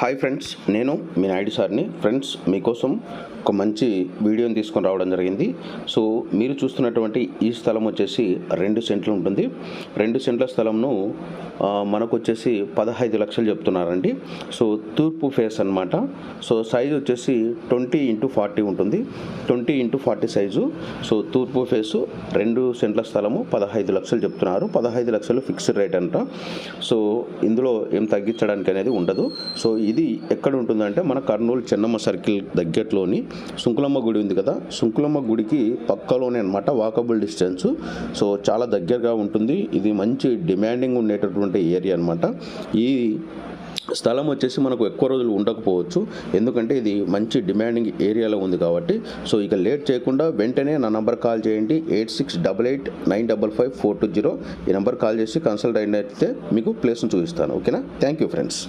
Hi friends, నేను మీ నాయుడు సార్ని. Friends, మీకోసం ఒక మంచి వీడియోని తీసుకొని రావడం జరిగింది. సో మీరు చూస్తున్నటువంటి ఈ స్థలం వచ్చేసి 2 సెంట్లు ఉంటుంది. 2 సెంట్ల స్థలంను మనకు వచ్చేసి 15 లక్షలు చెప్తున్నారండి. సో తూర్పు ఫేస్ అనమాట. సో సైజు వచ్చేసి 20x40 ఉంటుంది. 20x40 size. సో తూర్పు ఫేసు 2 సెంట్ల స్థలము 15 లక్షలు చెప్తున్నారు. 15 లక్షలు ఫిక్స్డ్ రేట్ అంట. సో ఇందులో ఏం తగ్గించడానికి అనేది ఉండదు. సో ఇది ఎక్కడ ఉంటుందంటే మన కర్నూలు చెన్నమ్మ సర్కిల్ దగ్గరలోని సుంకులమ్మ గుడి ఉంది కదా, సుంకులమ్మ గుడికి పక్కలోనే అనమాట, వాకబుల్ డిస్టెన్స్. సో చాలా దగ్గరగా ఉంటుంది. ఇది మంచి డిమాండింగ్ ఉండేటటువంటి ఏరియా అనమాట. ఈ స్థలం వచ్చేసి మనకు ఎక్కువ రోజులు ఉండకపోవచ్చు, ఎందుకంటే ఇది మంచి డిమాండింగ్ ఏరియాలో ఉంది కాబట్టి. సో ఇక లేట్ చేయకుండా వెంటనే నా నంబర్ కాల్ చేయండి. 8688955420. ఈ నెంబర్ కాల్ చేసి కన్సల్ట్ అయినట్లయితే మీకు ప్లేస్ను చూపిస్తాను. ఓకేనా? Thank you friends.